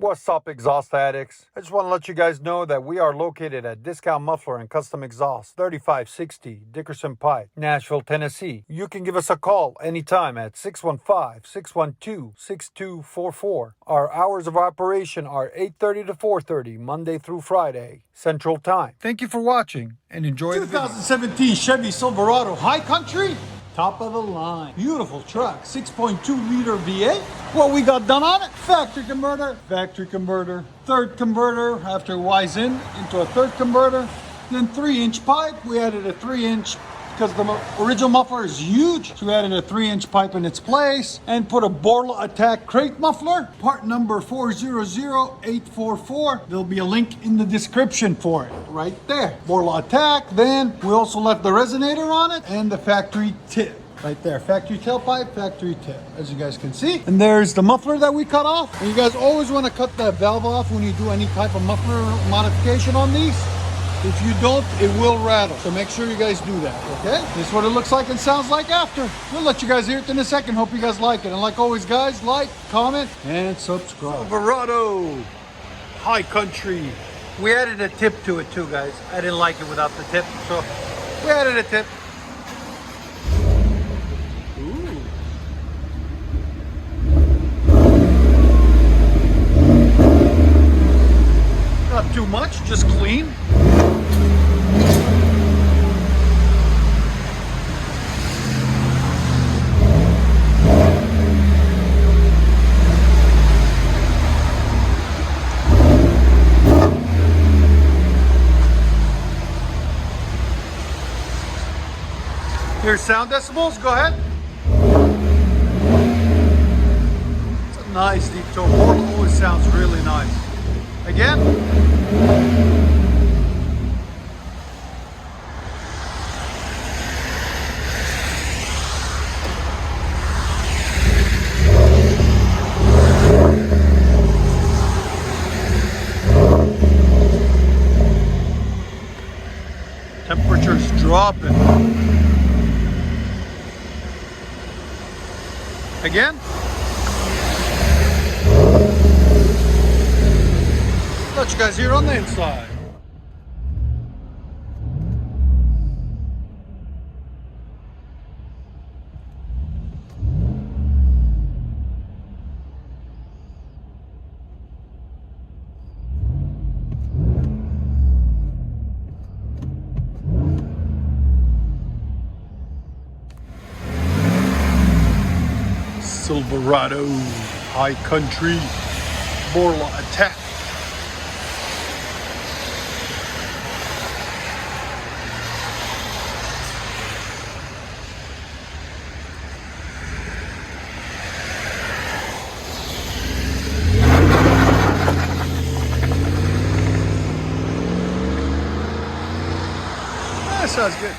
What's up, exhaust addicts? I just want to let you guys know that we are located at Discount Muffler and Custom Exhaust, 3560 Dickerson Pike, Nashville, Tennessee. You can give us a call anytime at 615-612-6244. Our hours of operation are 8:30 to 4:30, Monday through Friday, Central Time. Thank you for watching and enjoy the video. 2017 Chevy Silverado High Country. Top of the line. Beautiful truck. 6.2 liter V8. What we got done on it? Factory converter. Third converter after Y's into a third converter. Then 3-inch pipe. We added a 3-inch because the original muffler is huge. So we added a 3-inch pipe in its place and put a BORLA ATAK crate muffler. Part number 400844. There'll be a link in the description for it right there. BORLA ATAK. Then we also left the resonator on it and the factory tip. Right there, factory tailpipe, factory tip, as you guys can see. And there's the muffler that we cut off. And you guys always want to cut that valve off when you do any type of muffler modification on these. If you don't, it will rattle. So make sure you guys do that, okay? This is what it looks like and sounds like after. We'll let you guys hear it in a second. Hope you guys like it. And like always, guys, like, comment, and subscribe. Silverado High Country. We added a tip to it too, guys. I didn't like it without the tip, so we added a tip. Not too much, just clean. Here's sound decibels, go ahead. It's a nice deep tone. BORLA always sounds really nice. Again. Temperature's dropping. Again. Let you guys hear on the inside. Silverado High Country BORLA ATAK. That sounds good.